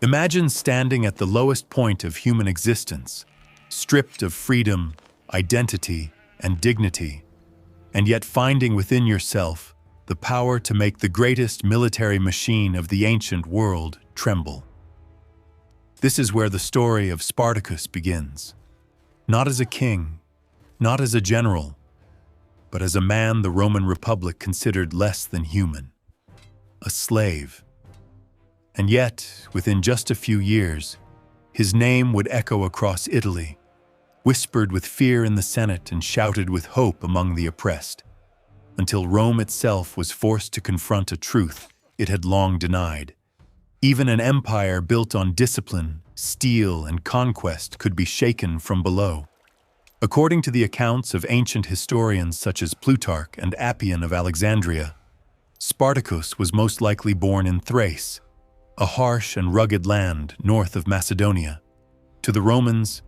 Imagine standing at the lowest point of human existence, stripped of freedom, identity, and dignity, and yet finding within yourself the power to make the greatest military machine of the ancient world tremble. This is where the story of Spartacus begins. Not as a king, not as a general, but as a man the Roman Republic considered less than human, a slave. And yet, within just a few years, his name would echo across Italy, whispered with fear in the Senate and shouted with hope among the oppressed, until Rome itself was forced to confront a truth it had long denied. Even an empire built on discipline, steel, and conquest could be shaken from below. According to the accounts of ancient historians such as Plutarch and Appian of Alexandria, Spartacus was most likely born in Thrace, a harsh and rugged land north of Macedonia. To the Romans,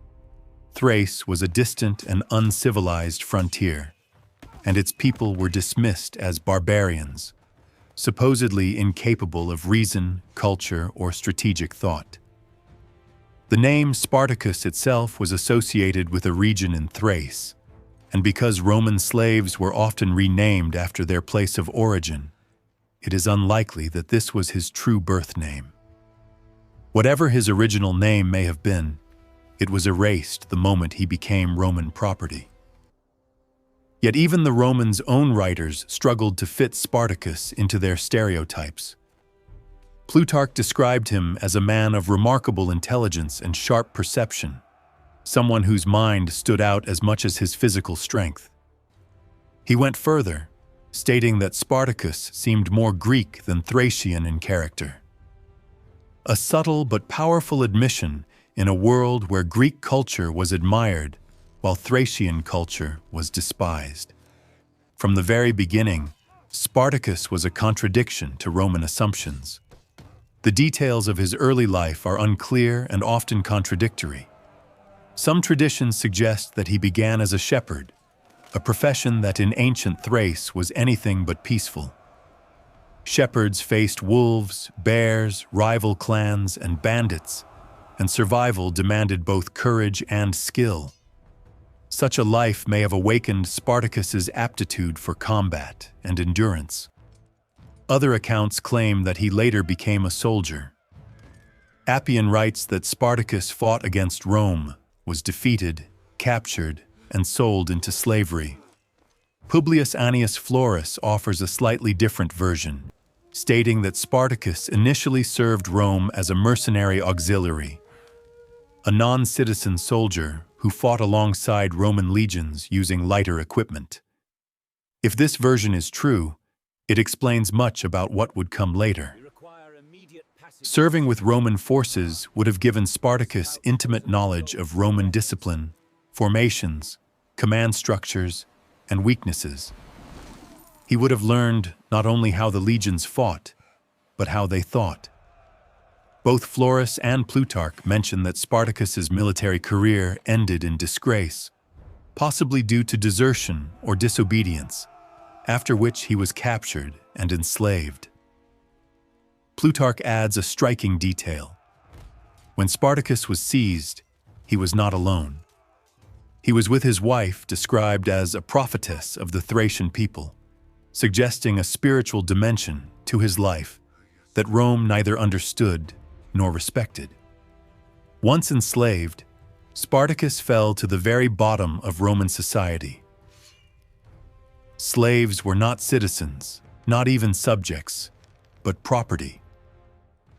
Thrace was a distant and uncivilized frontier, and its people were dismissed as barbarians, supposedly incapable of reason, culture, or strategic thought. The name Spartacus itself was associated with a region in Thrace, and because Roman slaves were often renamed after their place of origin, it is unlikely that this was his true birth name. Whatever his original name may have been, it was erased the moment he became Roman property. Yet even the Romans' own writers struggled to fit Spartacus into their stereotypes. Plutarch described him as a man of remarkable intelligence and sharp perception, someone whose mind stood out as much as his physical strength. He went further, stating that Spartacus seemed more Greek than Thracian in character. A subtle but powerful admission in a world where Greek culture was admired while Thracian culture was despised. From the very beginning, Spartacus was a contradiction to Roman assumptions. The details of his early life are unclear and often contradictory. Some traditions suggest that he began as a shepherd, a profession that in ancient Thrace was anything but peaceful. Shepherds faced wolves, bears, rival clans, and bandits, and survival demanded both courage and skill. Such a life may have awakened Spartacus's aptitude for combat and endurance. Other accounts claim that he later became a soldier. Appian writes that Spartacus fought against Rome, was defeated, captured, and sold into slavery. Publius Annius Florus offers a slightly different version, stating that Spartacus initially served Rome as a mercenary auxiliary, a non-citizen soldier who fought alongside Roman legions using lighter equipment. If this version is true, it explains much about what would come later. Serving with Roman forces would have given Spartacus intimate knowledge of Roman discipline, formations, command structures, and weaknesses. He would have learned not only how the legions fought, but how they thought. Both Florus and Plutarch mention that Spartacus's military career ended in disgrace, possibly due to desertion or disobedience, after which he was captured and enslaved. Plutarch adds a striking detail. When Spartacus was seized, he was not alone. He was with his wife, described as a prophetess of the Thracian people, suggesting a spiritual dimension to his life that Rome neither understood nor respected. Once enslaved, Spartacus fell to the very bottom of Roman society. Slaves were not citizens, not even subjects, but property.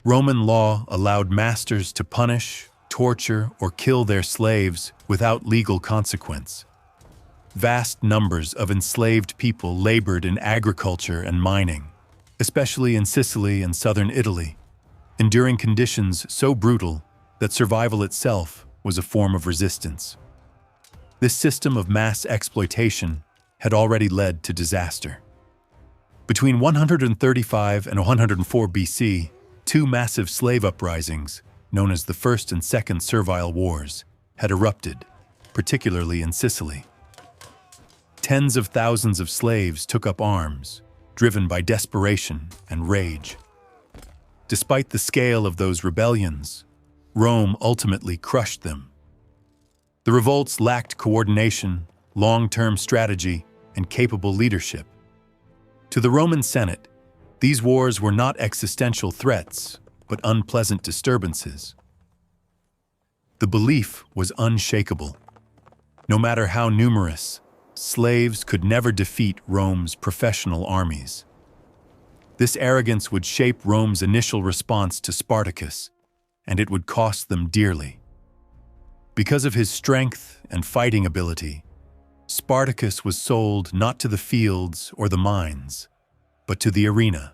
Roman law allowed masters to punish, torture, or kill their slaves without legal consequence. Vast numbers of enslaved people labored in agriculture and mining, especially in Sicily and southern Italy, enduring conditions so brutal that survival itself was a form of resistance. This system of mass exploitation had already led to disaster. Between 135 and 104 BC, two massive slave uprisings, known as the First and Second Servile Wars, had erupted, particularly in Sicily. Tens of thousands of slaves took up arms, driven by desperation and rage. Despite the scale of those rebellions, Rome ultimately crushed them. The revolts lacked coordination, long-term strategy, and capable leadership. To the Roman Senate, these wars were not existential threats, but unpleasant disturbances. The belief was unshakable. No matter how numerous, slaves could never defeat Rome's professional armies. This arrogance would shape Rome's initial response to Spartacus, and it would cost them dearly. Because of his strength and fighting ability, Spartacus was sold not to the fields or the mines, but to the arena.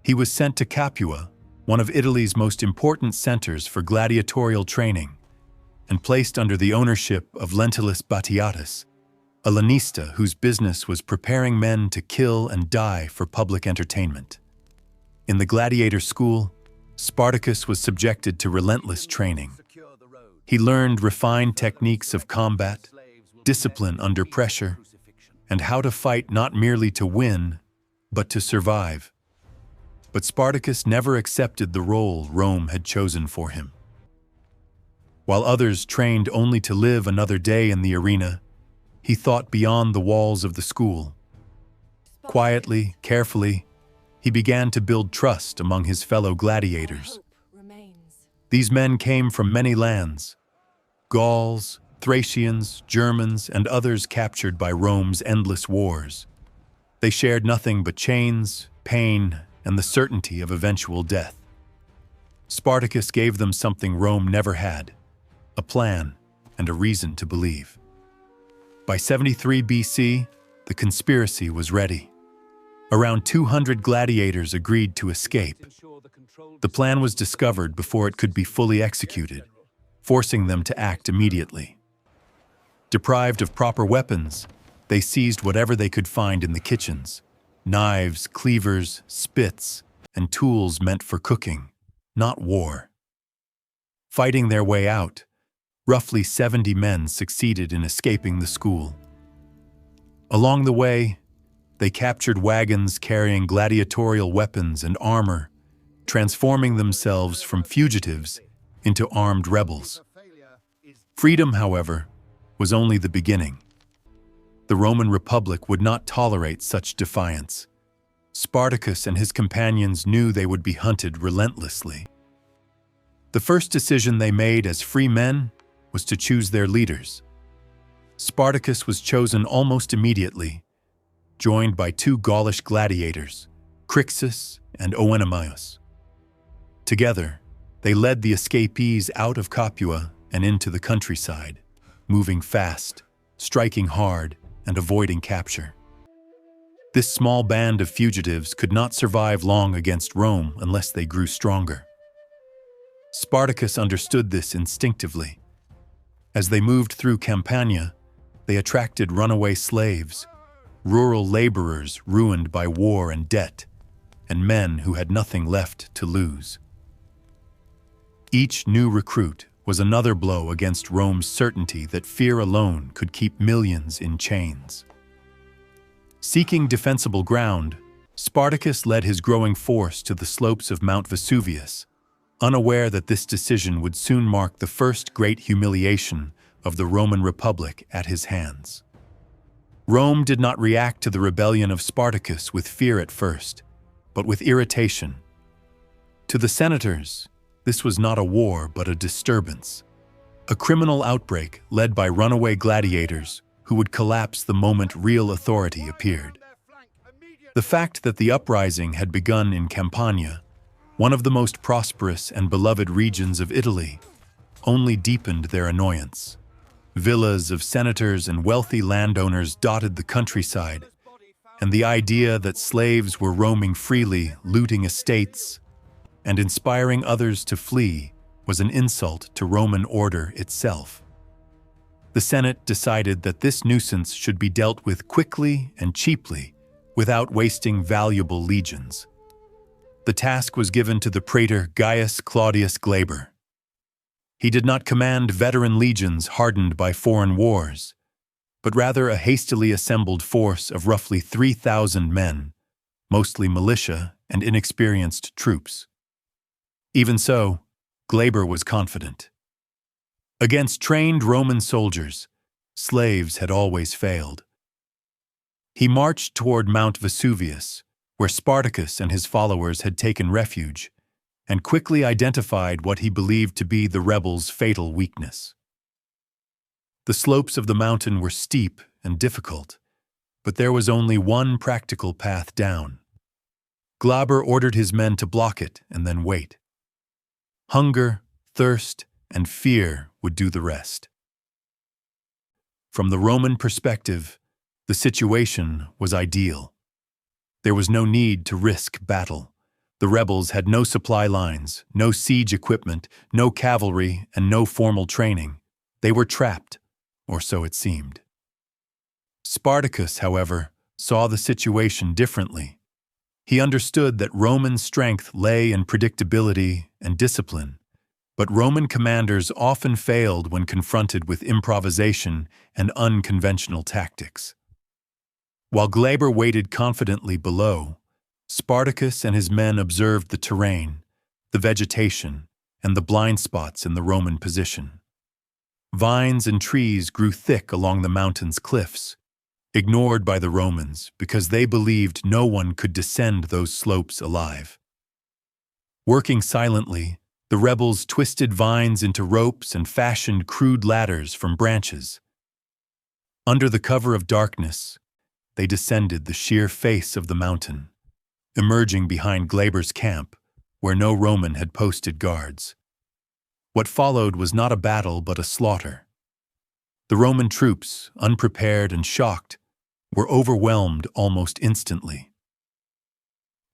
He was sent to Capua, one of Italy's most important centers for gladiatorial training, and placed under the ownership of Lentulus Batiatus, a lanista whose business was preparing men to kill and die for public entertainment. In the gladiator school, Spartacus was subjected to relentless training. He learned refined techniques of combat, discipline under pressure, and how to fight not merely to win, but to survive. But Spartacus never accepted the role Rome had chosen for him. While others trained only to live another day in the arena, he thought beyond the walls of the school. Quietly, carefully, he began to build trust among his fellow gladiators. These men came from many lands: Gauls, Thracians, Germans, and others captured by Rome's endless wars. They shared nothing but chains, pain, and the certainty of eventual death. Spartacus gave them something Rome never had: a plan and a reason to believe. By 73 BC, the conspiracy was ready. Around 200 gladiators agreed to escape. The plan was discovered before it could be fully executed, forcing them to act immediately. Deprived of proper weapons, they seized whatever they could find in the kitchens: knives, cleavers, spits, and tools meant for cooking, not war. Fighting their way out, roughly 70 men succeeded in escaping the school. Along the way, they captured wagons carrying gladiatorial weapons and armor, transforming themselves from fugitives into armed rebels. Freedom, however, was only the beginning. The Roman Republic would not tolerate such defiance. Spartacus and his companions knew they would be hunted relentlessly. The first decision they made as free men was to choose their leaders. Spartacus was chosen almost immediately, joined by two Gaulish gladiators, Crixus and Oenomaus. Together, they led the escapees out of Capua and into the countryside, moving fast, striking hard, and avoiding capture. This small band of fugitives could not survive long against Rome unless they grew stronger. Spartacus understood this instinctively. As they moved through Campania, they attracted runaway slaves, rural laborers ruined by war and debt, and men who had nothing left to lose. Each new recruit was another blow against Rome's certainty that fear alone could keep millions in chains. Seeking defensible ground, Spartacus led his growing force to the slopes of Mount Vesuvius, unaware that this decision would soon mark the first great humiliation of the Roman Republic at his hands. Rome did not react to the rebellion of Spartacus with fear at first, but with irritation. To the senators, this was not a war but a disturbance, a criminal outbreak led by runaway gladiators who would collapse the moment real authority appeared. The fact that the uprising had begun in Campania, one of the most prosperous and beloved regions of Italy, only deepened their annoyance. Villas of senators and wealthy landowners dotted the countryside, and the idea that slaves were roaming freely, looting estates, and inspiring others to flee was an insult to Roman order itself. The Senate decided that this nuisance should be dealt with quickly and cheaply, without wasting valuable legions. The task was given to the praetor Gaius Claudius Glaber. He did not command veteran legions hardened by foreign wars, but rather a hastily assembled force of roughly 3,000 men, mostly militia and inexperienced troops. Even so, Glaber was confident. Against trained Roman soldiers, slaves had always failed. He marched toward Mount Vesuvius, where Spartacus and his followers had taken refuge, and quickly identified what he believed to be the rebels' fatal weakness. The slopes of the mountain were steep and difficult, but there was only one practical path down. Glaber ordered his men to block it and then wait. Hunger, thirst, and fear would do the rest. From the Roman perspective, the situation was ideal. There was no need to risk battle. The rebels had no supply lines, no siege equipment, no cavalry, and no formal training. They were trapped, or so it seemed. Spartacus, however, saw the situation differently. He understood that Roman strength lay in predictability and discipline, but Roman commanders often failed when confronted with improvisation and unconventional tactics. While Glaber waited confidently below, Spartacus and his men observed the terrain, the vegetation, and the blind spots in the Roman position. Vines and trees grew thick along the mountain's cliffs, ignored by the Romans because they believed no one could descend those slopes alive. Working silently, the rebels twisted vines into ropes and fashioned crude ladders from branches. Under the cover of darkness, they descended the sheer face of the mountain, emerging behind Glaber's camp, where no Roman had posted guards. What followed was not a battle but a slaughter. The Roman troops, unprepared and shocked, were overwhelmed almost instantly.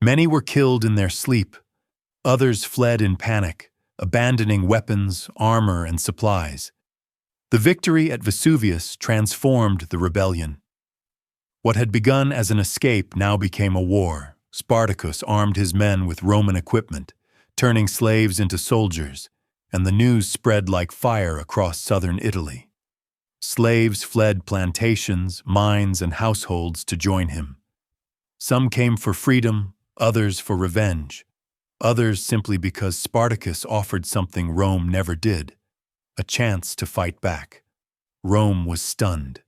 Many were killed in their sleep, others fled in panic, abandoning weapons, armor, and supplies. The victory at Vesuvius transformed the rebellion. What had begun as an escape now became a war. Spartacus armed his men with Roman equipment, turning slaves into soldiers, and the news spread like fire across southern Italy. Slaves fled plantations, mines, and households to join him. Some came for freedom, others for revenge, others simply because Spartacus offered something Rome never did, a chance to fight back. Rome was stunned.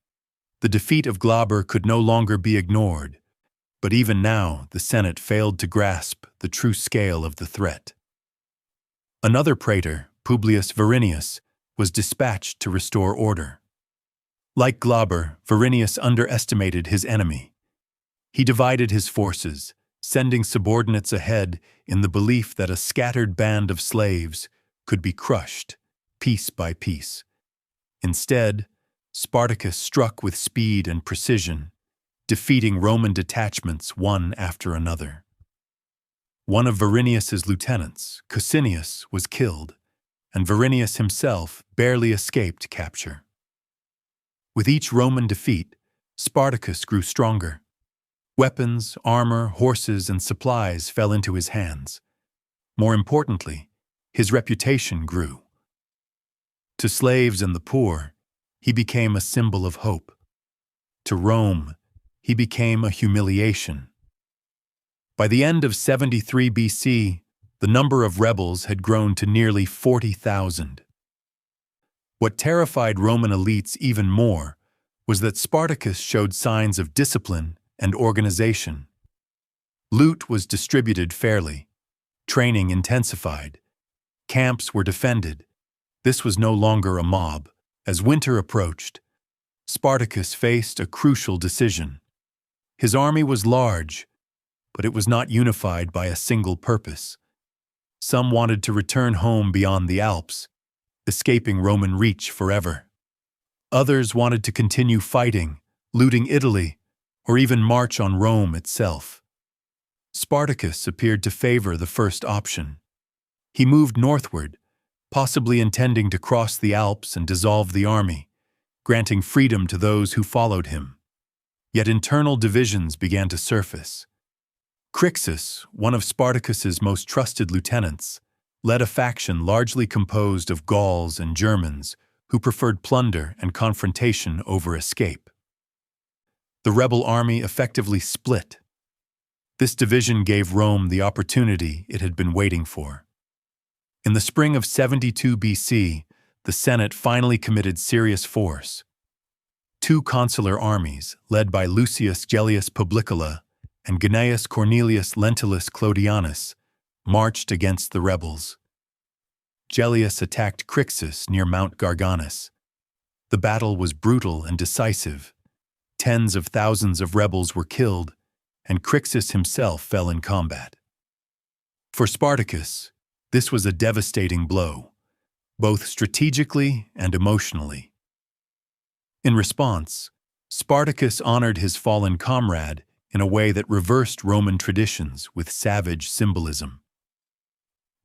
The defeat of Glaber could no longer be ignored, but even now the Senate failed to grasp the true scale of the threat. Another praetor, Publius Varinius, was dispatched to restore order. Like Glaber, Varinius underestimated his enemy. He divided his forces, sending subordinates ahead in the belief that a scattered band of slaves could be crushed, piece by piece. Instead, Spartacus struck with speed and precision, defeating Roman detachments one after another. One of Varinius's lieutenants, Cosinius, was killed, and Varinius himself barely escaped capture. With each Roman defeat, Spartacus grew stronger. Weapons, armor, horses, and supplies fell into his hands. More importantly, his reputation grew. To slaves and the poor, he became a symbol of hope. To Rome, he became a humiliation. By the end of 73 BC, the number of rebels had grown to nearly 40,000. What terrified Roman elites even more was that Spartacus showed signs of discipline and organization. Loot was distributed fairly, training intensified, camps were defended. This was no longer a mob. As winter approached, Spartacus faced a crucial decision. His army was large, but it was not unified by a single purpose. Some wanted to return home beyond the Alps, escaping Roman reach forever. Others wanted to continue fighting, looting Italy, or even march on Rome itself. Spartacus appeared to favor the first option. He moved northward, possibly intending to cross the Alps and dissolve the army, granting freedom to those who followed him. Yet internal divisions began to surface. Crixus, one of Spartacus's most trusted lieutenants, led a faction largely composed of Gauls and Germans who preferred plunder and confrontation over escape. The rebel army effectively split. This division gave Rome the opportunity it had been waiting for. In the spring of 72 BC, the Senate finally committed serious force. Two consular armies, led by Lucius Gellius Publicola and Gnaeus Cornelius Lentulus Clodianus, marched against the rebels. Gellius attacked Crixus near Mount Garganus. The battle was brutal and decisive. Tens of thousands of rebels were killed, and Crixus himself fell in combat. For Spartacus, this was a devastating blow, both strategically and emotionally. In response, Spartacus honored his fallen comrade in a way that reversed Roman traditions with savage symbolism.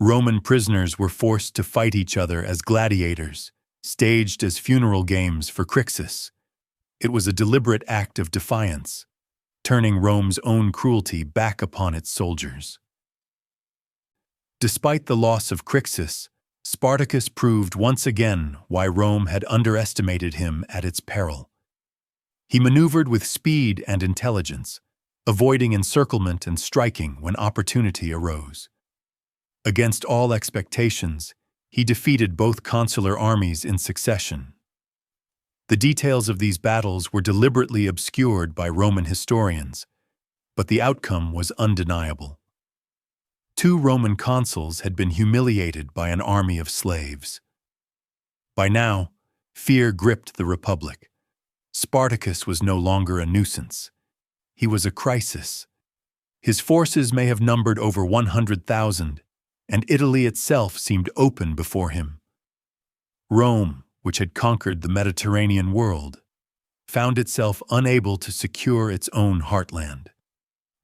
Roman prisoners were forced to fight each other as gladiators, staged as funeral games for Crixus. It was a deliberate act of defiance, turning Rome's own cruelty back upon its soldiers. Despite the loss of Crixus, Spartacus proved once again why Rome had underestimated him at its peril. He maneuvered with speed and intelligence, avoiding encirclement and striking when opportunity arose. Against all expectations, he defeated both consular armies in succession. The details of these battles were deliberately obscured by Roman historians, but the outcome was undeniable. Two Roman consuls had been humiliated by an army of slaves. By now, fear gripped the Republic. Spartacus was no longer a nuisance. He was a crisis. His forces may have numbered over 100,000, and Italy itself seemed open before him. Rome, which had conquered the Mediterranean world, found itself unable to secure its own heartland.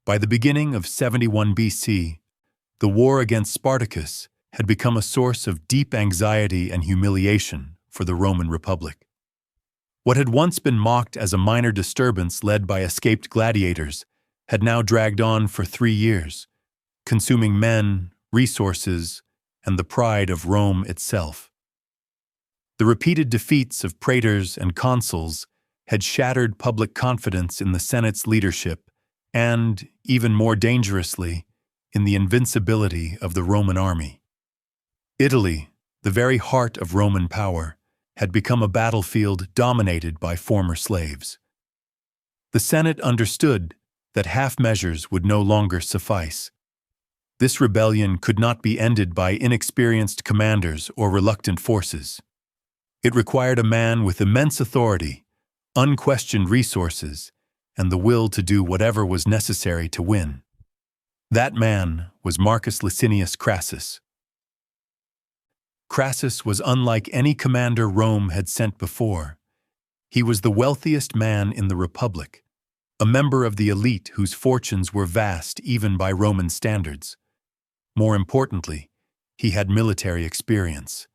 By the beginning of 71 BC, the war against Spartacus had become a source of deep anxiety and humiliation for the Roman Republic. What had once been mocked as a minor disturbance led by escaped gladiators had now dragged on for 3 years, consuming men, resources, and the pride of Rome itself. The repeated defeats of praetors and consuls had shattered public confidence in the Senate's leadership and, even more dangerously, in the invincibility of the Roman army. Italy, the very heart of Roman power, had become a battlefield dominated by former slaves. The Senate understood that half measures would no longer suffice. This rebellion could not be ended by inexperienced commanders or reluctant forces. It required a man with immense authority, unquestioned resources, and the will to do whatever was necessary to win. That man was Marcus Licinius Crassus. Crassus was unlike any commander Rome had sent before. He was the wealthiest man in the Republic, a member of the elite whose fortunes were vast even by Roman standards. More importantly, he had military experience.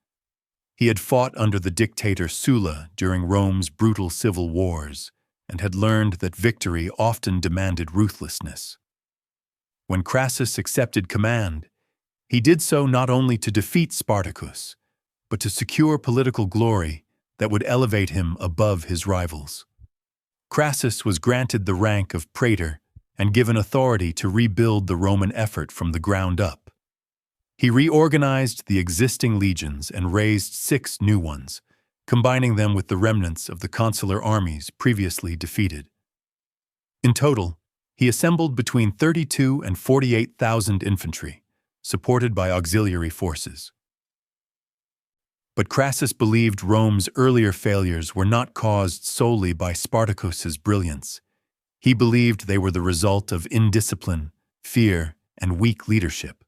He had fought under the dictator Sulla during Rome's brutal civil wars and had learned that victory often demanded ruthlessness. When Crassus accepted command, he did so not only to defeat Spartacus, but to secure political glory that would elevate him above his rivals. Crassus was granted the rank of praetor and given authority to rebuild the Roman effort from the ground up. He reorganized the existing legions and raised 6 new ones, combining them with the remnants of the consular armies previously defeated. In total, he assembled between 32,000 and 48,000 infantry, supported by auxiliary forces. But Crassus believed Rome's earlier failures were not caused solely by Spartacus's brilliance. He believed they were the result of indiscipline, fear, and weak leadership.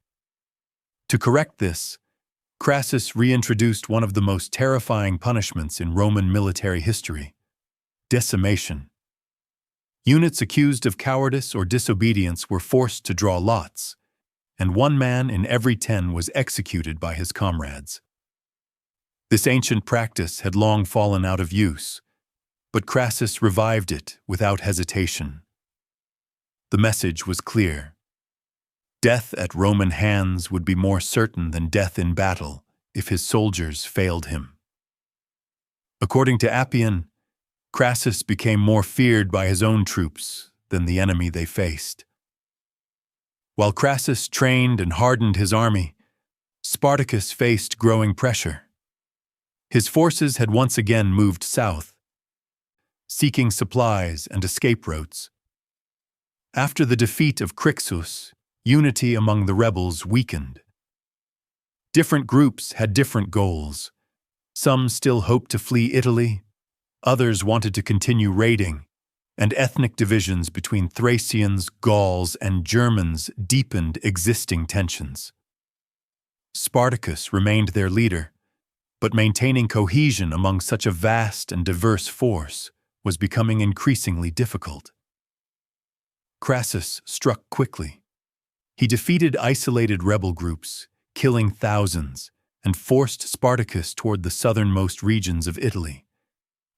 To correct this, Crassus reintroduced one of the most terrifying punishments in Roman military history: decimation. Units accused of cowardice or disobedience were forced to draw lots, and 1 man in every 10 was executed by his comrades. This ancient practice had long fallen out of use, but Crassus revived it without hesitation. The message was clear. Death at Roman hands would be more certain than death in battle if his soldiers failed him. According to Appian, Crassus became more feared by his own troops than the enemy they faced. While Crassus trained and hardened his army, Spartacus faced growing pressure. His forces had once again moved south, seeking supplies and escape routes. After the defeat of Crixus, unity among the rebels weakened. Different groups had different goals. Some still hoped to flee Italy, others wanted to continue raiding, and ethnic divisions between Thracians, Gauls, and Germans deepened existing tensions. Spartacus remained their leader, but maintaining cohesion among such a vast and diverse force was becoming increasingly difficult. Crassus struck quickly. He defeated isolated rebel groups, killing thousands, and forced Spartacus toward the southernmost regions of Italy.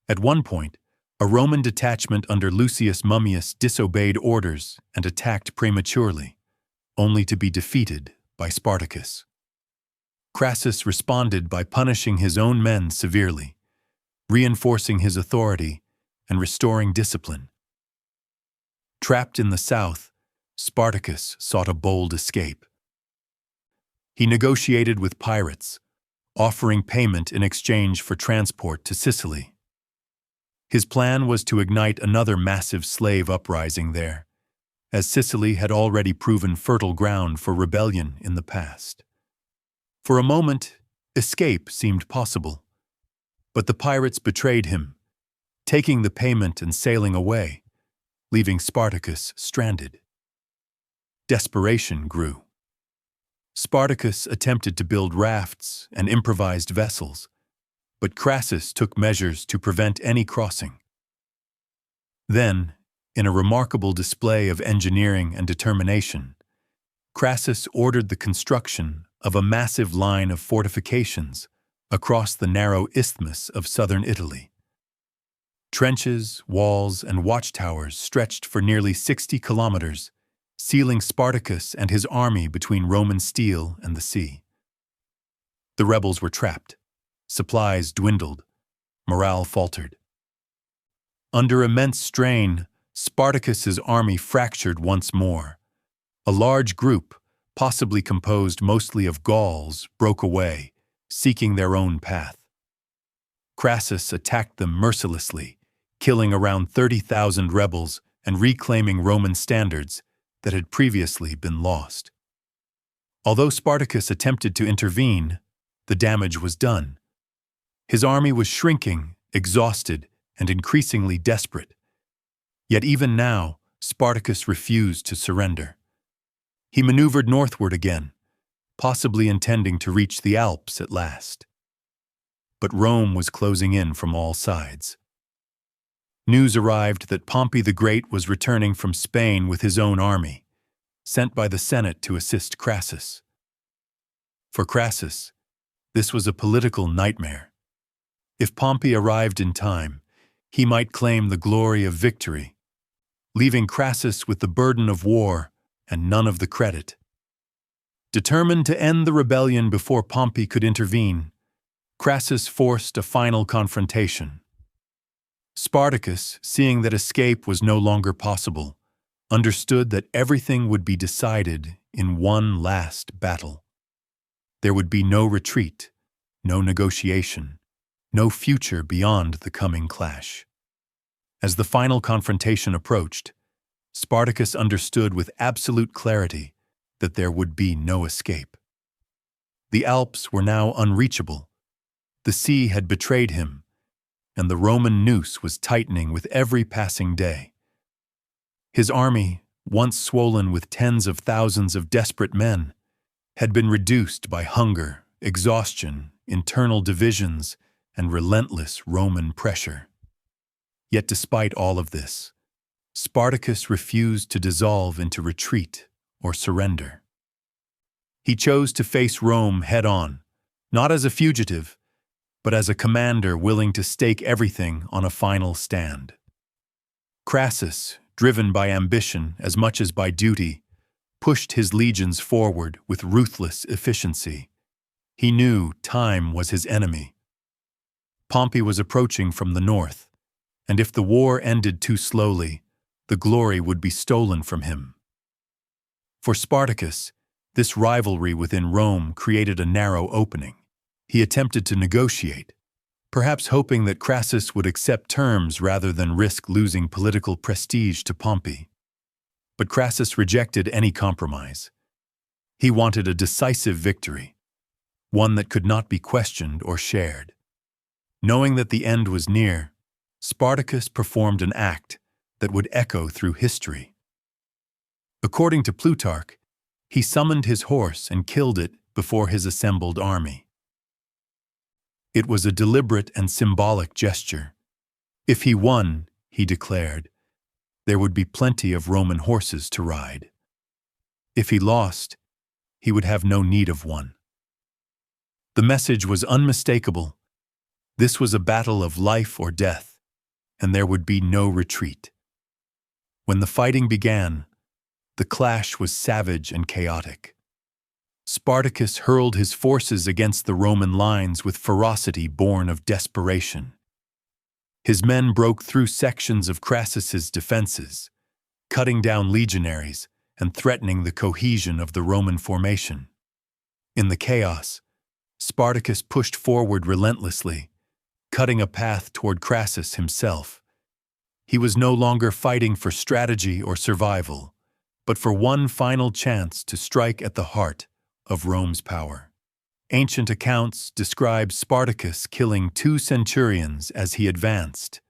At one point, a Roman detachment under Lucius Mummius disobeyed orders and attacked prematurely, only to be defeated by Spartacus. Crassus responded by punishing his own men severely, reinforcing his authority and restoring discipline. Trapped in the south, Spartacus sought a bold escape. He negotiated with pirates, offering payment in exchange for transport to Sicily. His plan was to ignite another massive slave uprising there, as Sicily had already proven fertile ground for rebellion in the past. For a moment, escape seemed possible, but the pirates betrayed him, taking the payment and sailing away, leaving Spartacus stranded. Desperation grew. Spartacus attempted to build rafts and improvised vessels, but Crassus took measures to prevent any crossing. Then, in a remarkable display of engineering and determination, Crassus ordered the construction of a massive line of fortifications across the narrow isthmus of southern Italy. Trenches, walls, and watchtowers stretched for nearly 60 kilometers, sealing Spartacus and his army between Roman steel and the sea. The rebels were trapped. Supplies dwindled. Morale faltered. Under immense strain, Spartacus's army fractured once more. A large group, possibly composed mostly of Gauls, broke away, seeking their own path. Crassus attacked them mercilessly, killing around 30,000 rebels and reclaiming Roman standards that had previously been lost. Although Spartacus attempted to intervene, the damage was done. His army was shrinking, exhausted, and increasingly desperate. Yet even now, Spartacus refused to surrender. He maneuvered northward again, possibly intending to reach the Alps at last. But Rome was closing in from all sides. News arrived that Pompey the Great was returning from Spain with his own army, sent by the Senate to assist Crassus. For Crassus, this was a political nightmare. If Pompey arrived in time, he might claim the glory of victory, leaving Crassus with the burden of war and none of the credit. Determined to end the rebellion before Pompey could intervene, Crassus forced a final confrontation. Spartacus, seeing that escape was no longer possible, understood that everything would be decided in one last battle. There would be no retreat, no negotiation, no future beyond the coming clash. As the final confrontation approached, Spartacus understood with absolute clarity that there would be no escape. The Alps were now unreachable. The sea had betrayed him, and the Roman noose was tightening with every passing day. His army, once swollen with tens of thousands of desperate men, had been reduced by hunger, exhaustion, internal divisions, and relentless Roman pressure. Yet despite all of this, Spartacus refused to dissolve into retreat or surrender. He chose to face Rome head-on, not as a fugitive, but as a commander willing to stake everything on a final stand. Crassus, driven by ambition as much as by duty, pushed his legions forward with ruthless efficiency. He knew time was his enemy. Pompey was approaching from the north, and if the war ended too slowly, the glory would be stolen from him. For Spartacus, This rivalry within Rome created a narrow opening. He attempted to negotiate, perhaps hoping that Crassus would accept terms rather than risk losing political prestige to Pompey. But Crassus rejected any compromise. He wanted a decisive victory, one that could not be questioned or shared. Knowing that the end was near, Spartacus performed an act that would echo through history. According to Plutarch, he summoned his horse and killed it before his assembled army. It was a deliberate and symbolic gesture. If he won, he declared, there would be plenty of Roman horses to ride. If he lost, he would have no need of one. The message was unmistakable. This was a battle of life or death, and there would be no retreat. When the fighting began, the clash was savage and chaotic. Spartacus hurled his forces against the Roman lines with ferocity born of desperation. His men broke through sections of Crassus's defenses, cutting down legionaries and threatening the cohesion of the Roman formation. In the chaos, Spartacus pushed forward relentlessly, cutting a path toward Crassus himself. He was no longer fighting for strategy or survival, but for one final chance to strike at the heart of Rome's power. Ancient accounts describe Spartacus killing 2 centurions as he advanced,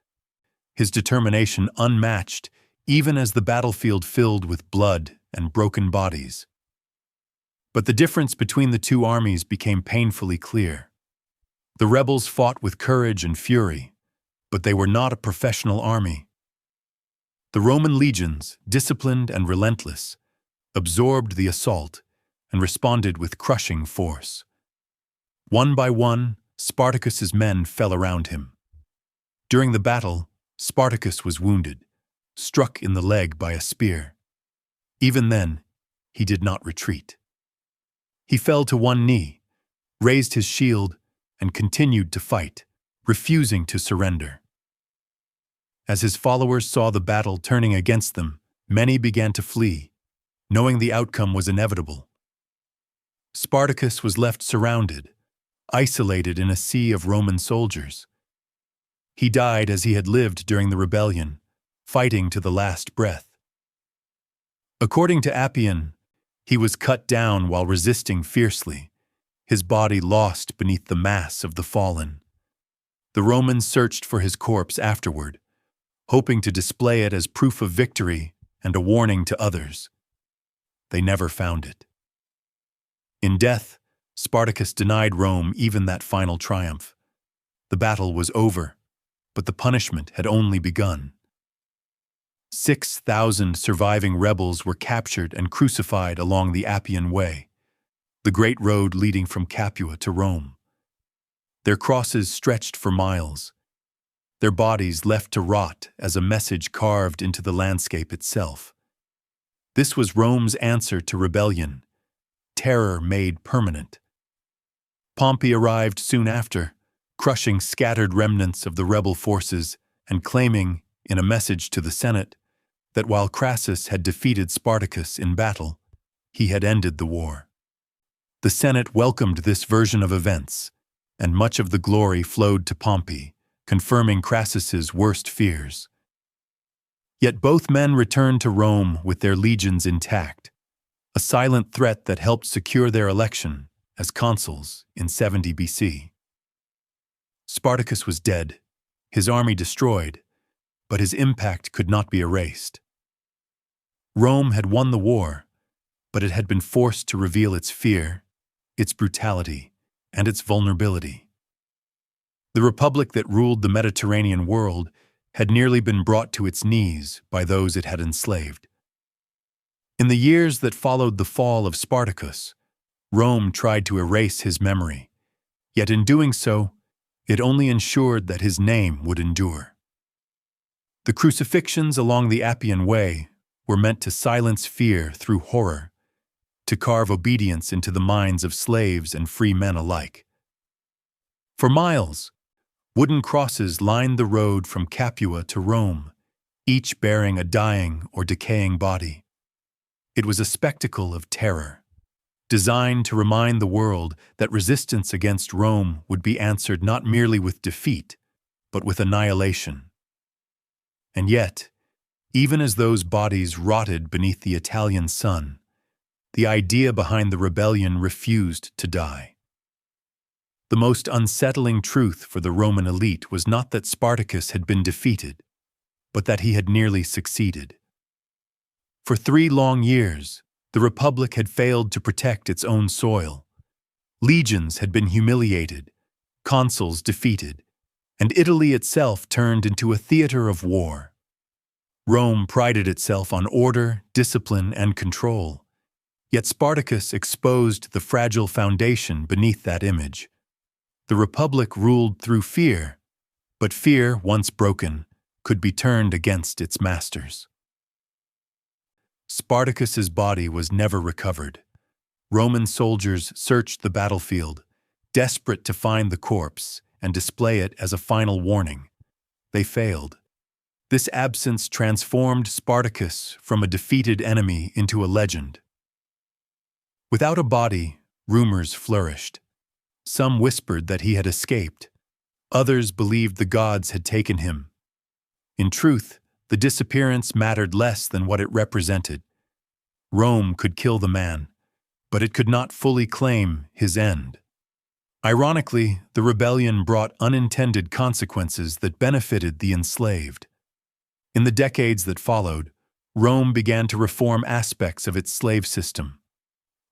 his determination unmatched even as the battlefield filled with blood and broken bodies. But the difference between the 2 armies became painfully clear. The rebels fought with courage and fury, but they were not a professional army. The Roman legions, disciplined and relentless, absorbed the assault and responded with crushing force. One by one, Spartacus's men fell around him. During the battle, Spartacus was wounded, struck in the leg by a spear. Even then, he did not retreat. He fell to one knee, raised his shield, and continued to fight, refusing to surrender. As his followers saw the battle turning against them, many began to flee, knowing the outcome was inevitable. Spartacus was left surrounded, isolated in a sea of Roman soldiers. He died as he had lived during the rebellion, fighting to the last breath. According to Appian, he was cut down while resisting fiercely, his body lost beneath the mass of the fallen. The Romans searched for his corpse afterward, hoping to display it as proof of victory and a warning to others. They never found it. In death, Spartacus denied Rome even that final triumph. The battle was over, but the punishment had only begun. 6,000 surviving rebels were captured and crucified along the Appian Way, the great road leading from Capua to Rome. Their crosses stretched for miles, their bodies left to rot as a message carved into the landscape itself. This was Rome's answer to rebellion, terror made permanent. Pompey arrived soon after, crushing scattered remnants of the rebel forces and claiming, in a message to the Senate, that while Crassus had defeated Spartacus in battle, he had ended the war. The Senate welcomed this version of events, and much of the glory flowed to Pompey, confirming Crassus's worst fears. Yet both men returned to Rome with their legions intact, a silent threat that helped secure their election as consuls in 70 BC. Spartacus was dead, his army destroyed, but his impact could not be erased. Rome had won the war, but it had been forced to reveal its fear, its brutality, and its vulnerability. The republic that ruled the Mediterranean world had nearly been brought to its knees by those it had enslaved. In the years that followed the fall of Spartacus, Rome tried to erase his memory, yet in doing so, it only ensured that his name would endure. The crucifixions along the Appian Way were meant to silence fear through horror, to carve obedience into the minds of slaves and free men alike. For miles, wooden crosses lined the road from Capua to Rome, each bearing a dying or decaying body. It was a spectacle of terror, designed to remind the world that resistance against Rome would be answered not merely with defeat, but with annihilation. And yet, even as those bodies rotted beneath the Italian sun, the idea behind the rebellion refused to die. The most unsettling truth for the Roman elite was not that Spartacus had been defeated, but that he had nearly succeeded. For 3 long years, the Republic had failed to protect its own soil. Legions had been humiliated, consuls defeated, and Italy itself turned into a theater of war. Rome prided itself on order, discipline, and control, yet Spartacus exposed the fragile foundation beneath that image. The Republic ruled through fear, but fear, once broken, could be turned against its masters. Spartacus's body was never recovered. Roman soldiers searched the battlefield, desperate to find the corpse and display it as a final warning. They failed. This absence transformed Spartacus from a defeated enemy into a legend. Without a body, rumors flourished. Some whispered that he had escaped. Others believed the gods had taken him. In truth, the disappearance mattered less than what it represented. Rome could kill the man, but it could not fully claim his end. Ironically, the rebellion brought unintended consequences that benefited the enslaved. In the decades that followed, Rome began to reform aspects of its slave system.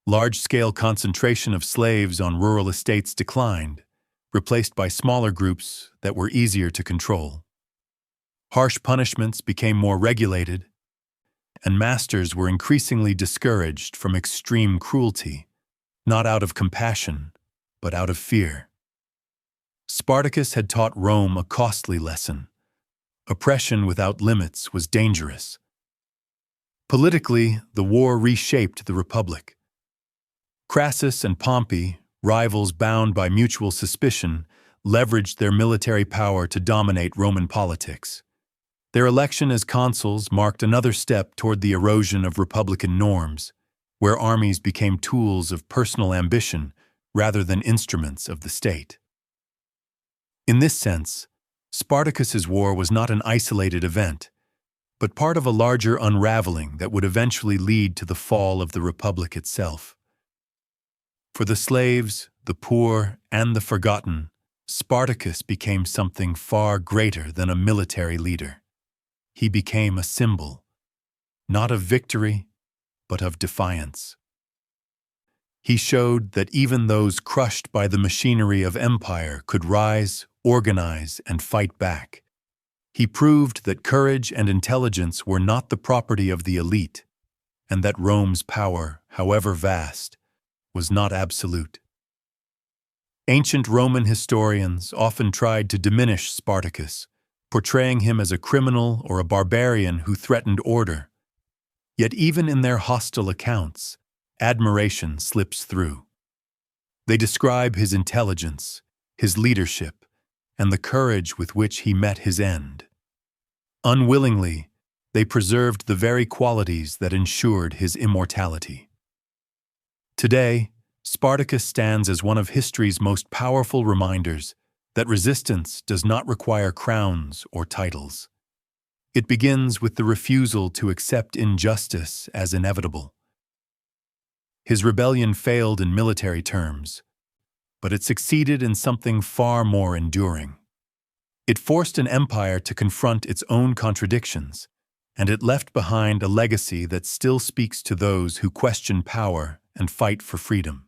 Large-scale concentration of slaves on rural estates declined, replaced by smaller groups that were easier to control. Harsh punishments became more regulated, and masters were increasingly discouraged from extreme cruelty, not out of compassion, but out of fear. Spartacus had taught Rome a costly lesson. Oppression without limits was dangerous. Politically, the war reshaped the Republic. Crassus and Pompey, rivals bound by mutual suspicion, leveraged their military power to dominate Roman politics. Their election as consuls marked another step toward the erosion of republican norms, where armies became tools of personal ambition rather than instruments of the state. In this sense, Spartacus's war was not an isolated event, but part of a larger unraveling that would eventually lead to the fall of the Republic itself. For the slaves, the poor, and the forgotten, Spartacus became something far greater than a military leader. He became a symbol, not of victory, but of defiance. He showed that even those crushed by the machinery of empire could rise, organize, and fight back. He proved that courage and intelligence were not the property of the elite, and that Rome's power, however vast, was not absolute. Ancient Roman historians often tried to diminish Spartacus, portraying him as a criminal or a barbarian who threatened order. Yet even in their hostile accounts, admiration slips through. They describe his intelligence, his leadership, and the courage with which he met his end. Unwillingly, they preserved the very qualities that ensured his immortality. Today, Spartacus stands as one of history's most powerful reminders that resistance does not require crowns or titles. It begins with the refusal to accept injustice as inevitable. His rebellion failed in military terms, but it succeeded in something far more enduring. It forced an empire to confront its own contradictions, and it left behind a legacy that still speaks to those who question power and fight for freedom.